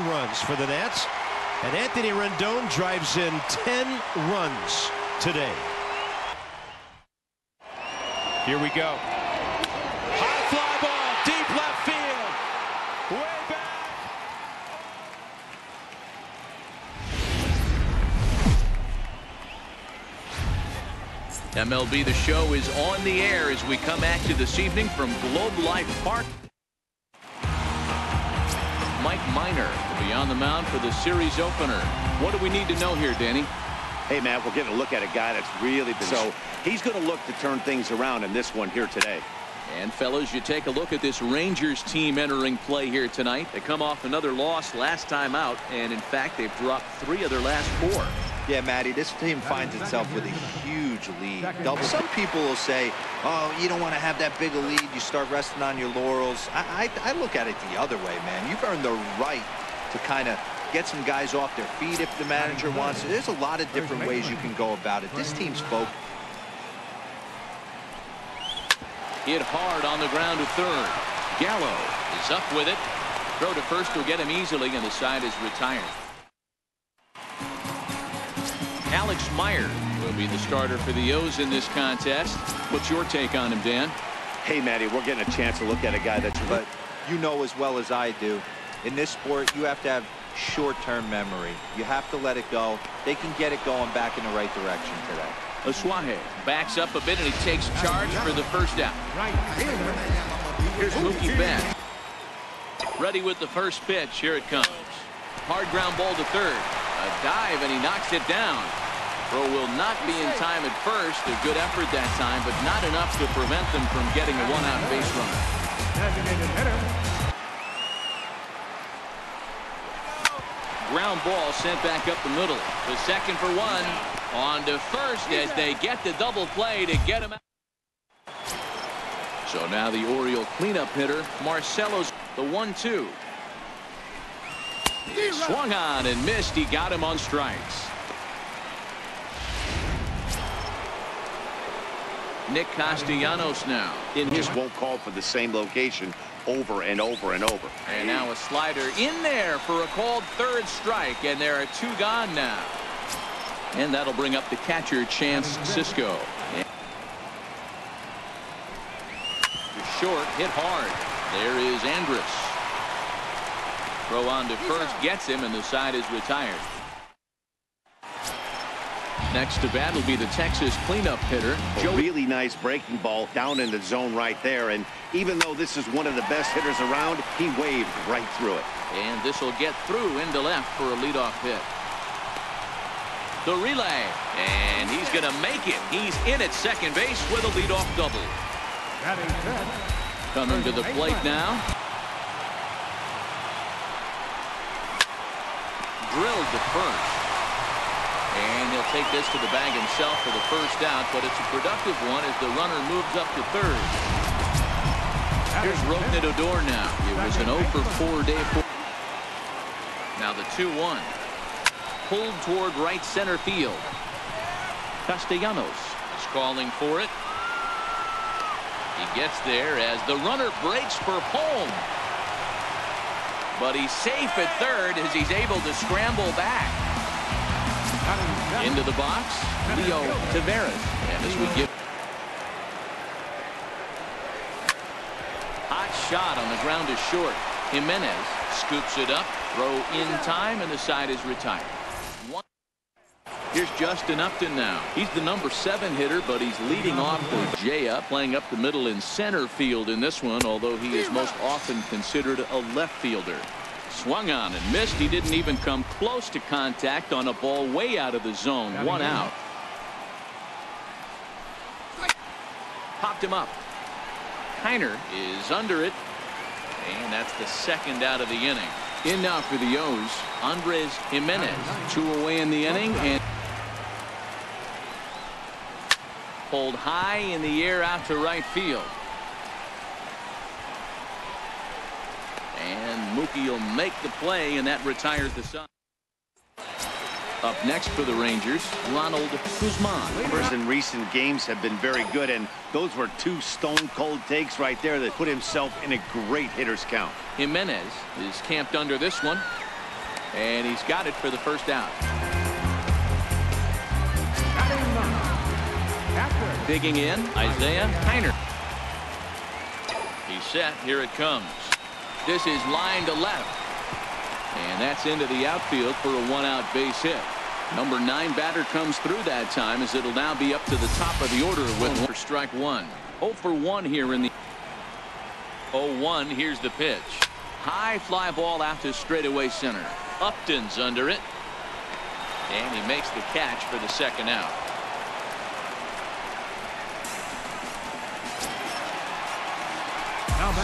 runs for the Nats. And Anthony Rendon drives in 10 runs today. Here we go. High fly ball, deep left field. Way back. MLB The Show is on the air as we come at you this evening from Globe Life Park. Mike Minor will be on the mound for the series opener. What do we need to know here, Danny? Hey, Matt, we're getting a look at a guy that's really been so he's going to look to turn things around in this one here today. And fellas, you take a look at this Rangers team entering play here tonight. They come off another loss last time out, and in fact they've dropped 3 of their last 4. Yeah, Matty, this team finds itself with a huge lead. Some people will say, oh, you don't want to have that big a lead. You start resting on your laurels. I look at it the other way, man. You've earned the right to kind of get some guys off their feet if the manager wants. There's a lot of different ways you can go about it. This team's focused. Hit hard on the ground to third. Gallo is up with it. Throw to first will get him easily, and the side is retired. Alex Meyer will be the starter for the O's in this contest. What's your take on him, Dan? Hey, Matty, we're getting a chance to look at a guy that's... But you know as well as I do, in this sport, you have to have short-term memory. You have to let it go. They can get it going back in the right direction today. Asuaje backs up a bit, and he takes charge for the first out. Here's Mookie Betts. Ready with the first pitch. Here it comes. Hard ground ball to third. A dive, and he knocks it down. Throw will not be in time at first. A good effort that time, but not enough to prevent them from getting a one-out base runner. Ground ball sent back up the middle. The second for one. On to first as they get the double play to get him out. So now the Oriole cleanup hitter, Marcelo's the 1-2. He swung on and missed. He got him on strikes. Nick Castellanos now. Just won't call for the same location over and over and over. And now a slider in there for a called third strike, and there are 2 gone now. And that'll bring up the catcher, Chance Sisco. Short, hit hard. There is Andrus. Throw on to first, gets him, and the side is retired. Next to bat will be the Texas cleanup hitter. A really nice breaking ball down in the zone right there. And even though this is one of the best hitters around, he waved right through it. And this will get through into left for a leadoff hit. The relay, and he's going to make it. He's in at second base with a leadoff double. Coming to the plate now. Drilled to first. And he'll take this to the bag himself for the first out, but it's a productive one as the runner moves up to third. Here's Rougned Odor now. It was an 0 for 4 day. Now the 2-1. Pulled toward right center field. Castellanos is calling for it. He gets there as the runner breaks for home. But he's safe at third as he's able to scramble back. Into the box, Leo Taveras. And as we get hot shot on the ground is short. Jimenez scoops it up, throw in time, and the side is retired. Here's Justin Upton now. He's the number 7 hitter, but he's leading off for Jaya, playing up the middle in center field in this one, although he is most often considered a left fielder. Swung on and missed. He didn't even come close to contact on a ball way out of the zone. 1 out. Popped him up. Kiner is under it, and that's the second out of the inning. In now for the O's, Andres Jimenez. 2 away in the inning, and pulled high in the air out to right field. And Mookie will make the play, and that retires the side. Up next for the Rangers, Ronald Guzman. Numbers in recent games have been very good, and those were 2 stone-cold takes right there that put himself in a great hitter's count. Jimenez is camped under this one. And he's got it for the first out. Digging in, Isaiah Kiner. He's set. Here it comes. This is line to left. And that's into the outfield for a one-out base hit. Number 9 batter comes through that time, as it'll now be up to the top of the order with for strike one. 0 for 1 here in the 0-1. Here's the pitch. High fly ball out to straightaway center. Upton's under it. And he makes the catch for the second out.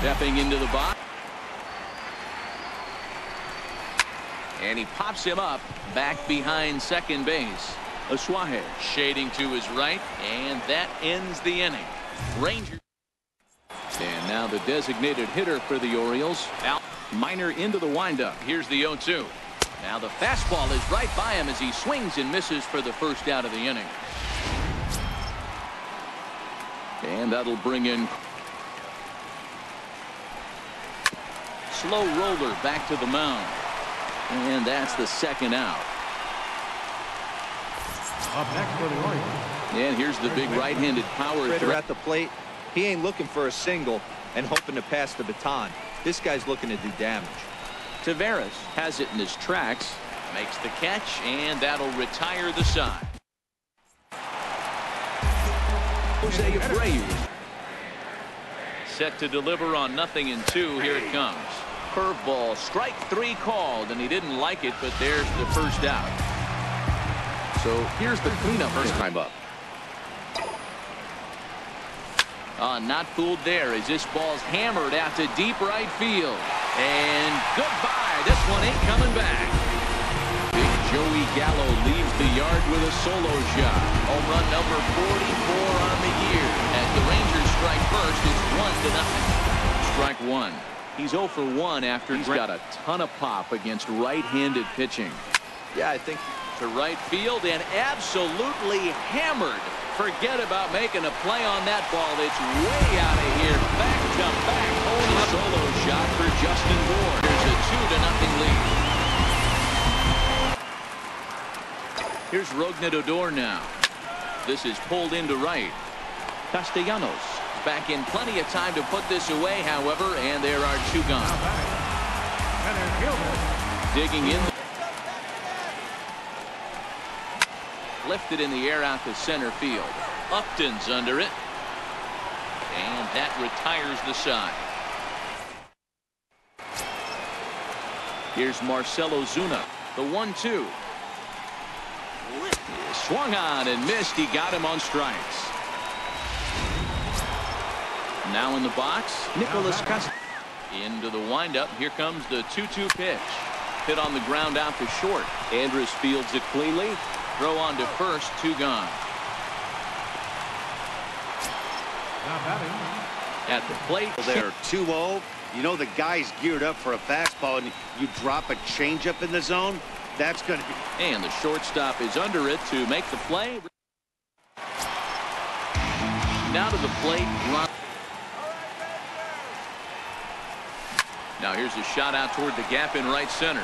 Stepping into the box. And he pops him up back behind second base. Aswahe shading to his right, and that ends the inning. Rangers. And now the designated hitter for the Orioles, Al Minor, into the windup. Here's the 0-2. Now the fastball is right by him as he swings and misses for the first out of the inning. And that'll bring in slow roller back to the mound. And that's the second out. Up next for the Orioles. And here's the big right-handed power Critter at the plate. He ain't looking for a single and hoping to pass the baton. This guy's looking to do damage. Taveras has it in his tracks, makes the catch, and that'll retire the side. Jose Abreu set to deliver on 0-2. Here it comes. Curveball, strike 3 called, and he didn't like it, but there's the first out. So here's the cleanup. First time up. Not fooled there as this ball's hammered out to deep right field. And goodbye. This one ain't coming back. Big Joey Gallo leaves the yard with a solo shot. Home run number 44 on the year. As the Rangers strike first, it's 1-0. Strike one. He's 0 for 1 after he's got a ton of pop against right-handed pitching. Yeah, I think to right field and absolutely hammered. Forget about making a play on that ball. It's way out of here. Back-to-back home solo shot for Justin Bourne. There's a 2-0 lead. Here's Rougned now. This is pulled into right. Castellanos back in plenty of time to put this away, however, and there are 2 gone. Digging in. Lifted in the air out to center field. Upton's under it. And that retires the side. Here's Marcelo Zuna. The 1-2. Swung on and missed. He got him on strikes. Now in the box, Nicholas Castillo. Into the windup. Here comes the 2-2 pitch. Hit on the ground out to short. Andrus fields it cleanly. Throw on to first, 2 gone. At the plate. There, 2-0. You know the guy's geared up for a fastball, and you drop a changeup in the zone. That's going to be. And the shortstop is under it to make the play. Now to the plate. Now here's a shot out toward the gap in right center.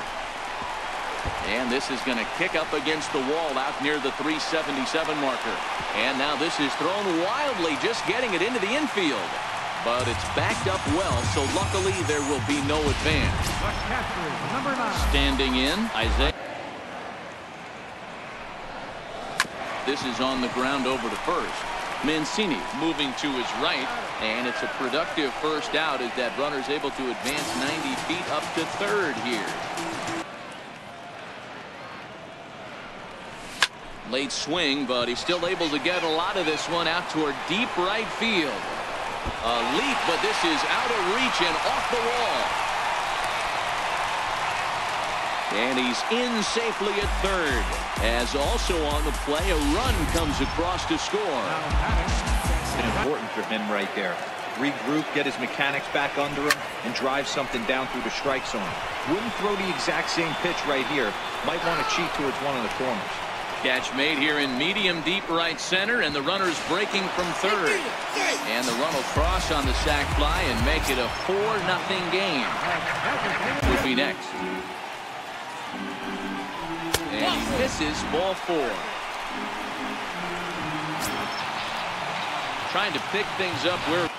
And this is going to kick up against the wall out near the 377 marker. And now this is thrown wildly, just getting it into the infield. But it's backed up well, so luckily there will be no advance. Number 9. Standing in, Isaiah. This is on the ground over to first. Mancini moving to his right, and it's a productive first out as that runner's able to advance 90 feet up to third here. Late swing, but he's still able to get a lot of this one out toward deep right field. A leap, but this is out of reach and off the wall. And he's in safely at third. As also on the play, a run comes across to score. it's important for him right there. Regroup, get his mechanics back under him, and drive something down through the strike zone. Wouldn't throw the exact same pitch right here. Might want to cheat towards one of the corners. Catch made here in medium deep right center, and the runner's breaking from third. And the run will cross on the sac fly and make it a 4-0 game. Would be next. And he misses ball 4. Trying to pick things up where.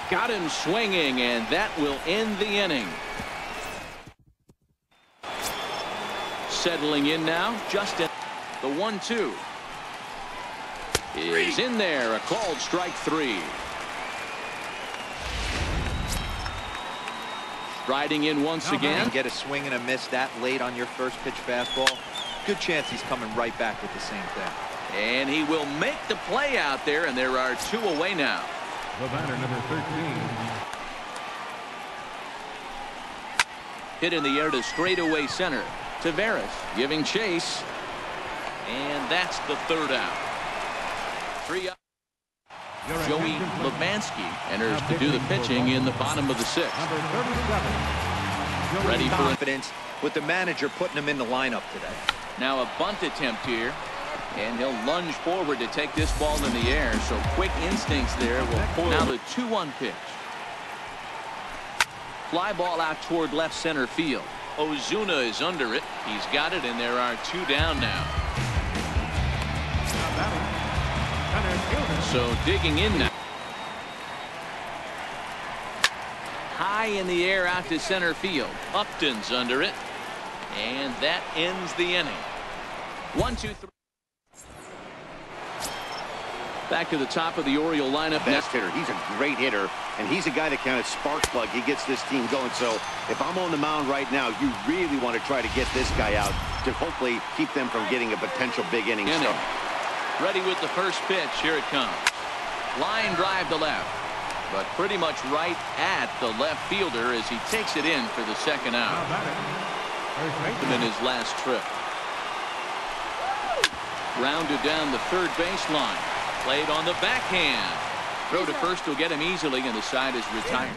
Got him swinging, and that will end the inning. Settling in now, Justin. The 1-2 is in there. A called strike 3. Striding in once again. Get a swing and a miss that late on your first pitch fastball. Good chance he's coming right back with the same thing. And he will make the play out there, and there are 2 away now. The batter, number 13. Hit in the air to straightaway center. Taveras giving chase. And that's the 3rd out. 3 up. Joey Levansky enters to do the pitching in the bottom of the 6th. Number 37. Ready for confidence with the manager putting him in the lineup today. now a bunt attempt here. And he'll lunge forward to take this ball in the air. So quick instincts there will pull. Now the 2-1 pitch. Fly ball out toward left center field. Ozuna is under it. He's got it, and there are 2 down now. So digging in now. High in the air out to center field. Upton's under it. And that ends the inning. 1, 2, 3. Back to the top of the Oriole lineup. Best hitter. He's a great hitter, and he's a guy that kind of spark plug. He gets this team going. So if I'm on the mound right now, you really want to try to get this guy out to hopefully keep them from getting a potential big inning start. Ready with the first pitch. Here it comes. Line drive to left, but pretty much right at the left fielder as he takes it in for the 2nd out. In his last trip. Rounded down the 3rd baseline. Played on the backhand. Throw to first will get him easily, and the side is retired.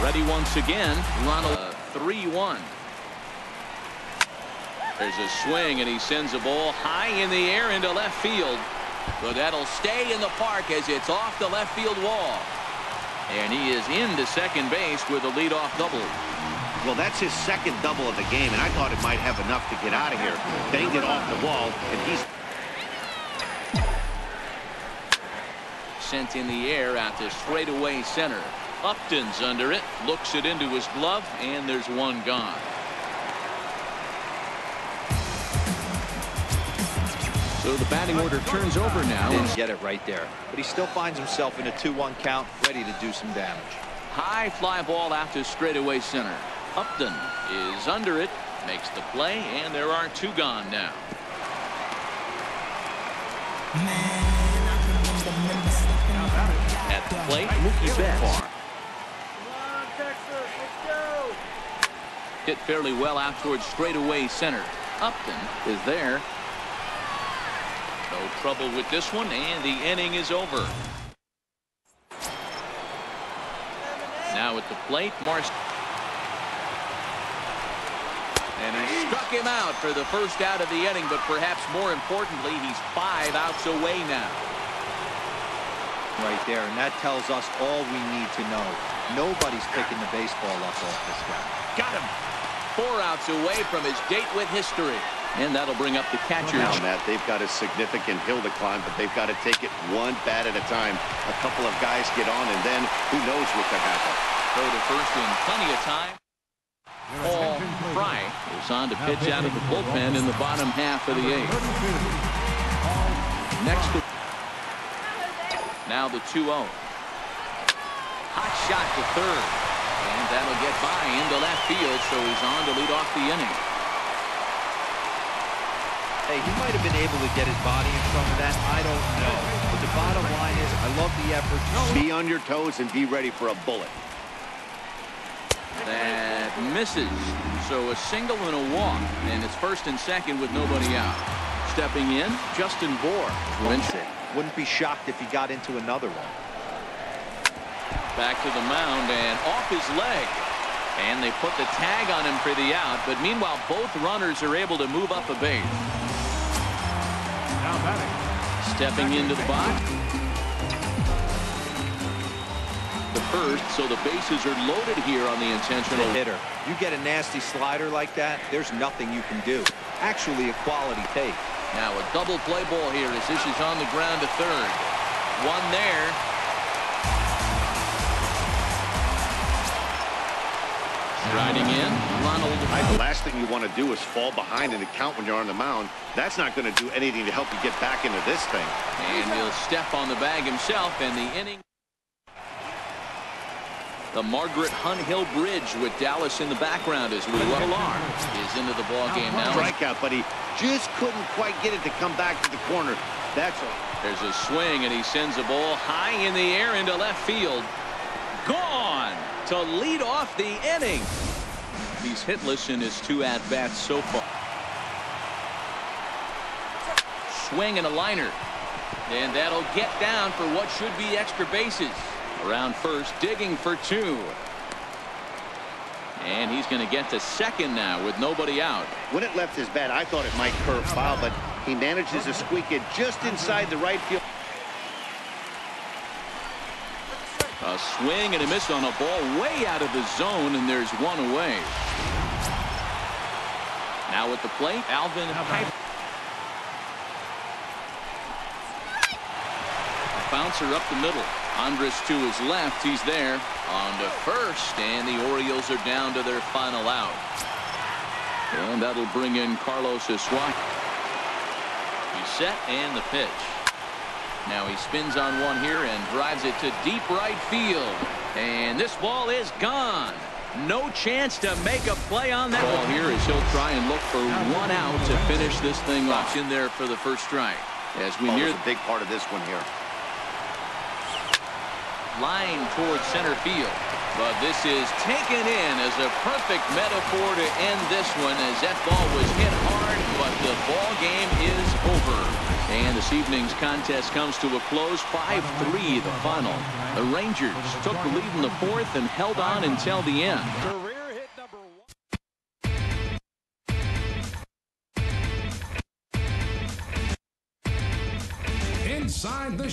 Ready once again. Ronald 3-1. There's a swing, and he sends a ball high in the air into left field. But that'll stay in the park as it's off the left field wall. And he is into second base with a leadoff double. Well, that's his 2nd double of the game, and I thought it might have enough to get out of here. Banged it off the wall, and he's sent in the air out to straightaway center. Upton's under it, looks it into his glove, and there's 1 gone. So the batting order turns over now. Didn't get it right there, but he still finds himself in a 2-1 count, ready to do some damage. High fly ball out to straightaway center. Upton is under it, makes the play, and there are 2 gone now. At the plate, Mookie Betts. Hit fairly well out towards straightaway center. Upton is there. No trouble with this one, and the inning is over. Now at the plate, Marston. And he struck him out for the 1st out of the inning, but perhaps more importantly, he's 5 outs away now. Right there, and that tells us all we need to know. Nobody's picking the baseball up off this guy. Got him. 4 outs away from his date with history. And that'll bring up the catcher. Now, Matt, they've got a significant hill to climb, but they've got to take it 1 bat at a time. A couple of guys get on, and then who knows what could happen. Throw to first in plenty of time. Paul Fry is on to pitch out of the bullpen in the bottom half of the 8th. Next to now the 2-0. Hot shot to third. And that'll get by into left field, so he's on to lead off the inning. Hey, he might have been able to get his body in front of that. I don't know. But the bottom line is, I love the effort. Be on your toes and be ready for a bullet. That misses. So a single and a walk. And it's 1st and 2nd with nobody out. Stepping in, Justin Bohr. Wouldn't be shocked if he got into another one. Back to the mound and off his leg. And they put the tag on him for the out. But meanwhile, both runners are able to move up a base. Now batting. Stepping into the box. to first, so the bases are loaded here on the intentional hitter. You get a nasty slider like that, there's nothing you can do. Actually, a quality take. Now a double play ball here as this is on the ground to third. One there. Riding in, Ronald. The last thing you want to do is fall behind in the count when you're on the mound. That's not going to do anything to help you get back into this thing. And he'll step on the bag himself, and the inning. The Margaret Hunt Hill Bridge with Dallas in the background as Lou Alar is into the ball game now. Strikeout, but he just couldn't quite get it to come back to the corner. That's all. There's a swing, and he sends a ball high in the air into left field. Gone to lead off the inning. He's hitless in his 2 at-bats so far. Swing and a liner. And that'll get down for what should be extra bases. Around first, digging for 2. And he's going to get to second now with nobody out. When it left his bat, I thought it might curve foul, but he manages to squeak it just inside the right field. A swing and a miss on a ball way out of the zone, and there's one away. Now at the plate, Alvin Piper. Bouncer up the middle. Andres to his left. He's there on to first, and the Orioles are down to their final out. And that'll bring in Carlos Eswat. He's set, and the pitch. Now he spins on one here and drives it to deep right field. And this ball is gone. No chance to make a play on that ball here as he'll try and look for 1 out to finish this thing off. In there for the first strike. As we near a big part of this one here. Line towards center field. But this is taken in as a perfect metaphor to end this one as that ball was hit hard, but the ball game is over. And this evening's contest comes to a close, 5-3 the final. The Rangers took the lead in the 4th and held on until the end. Career hit number 1. Inside the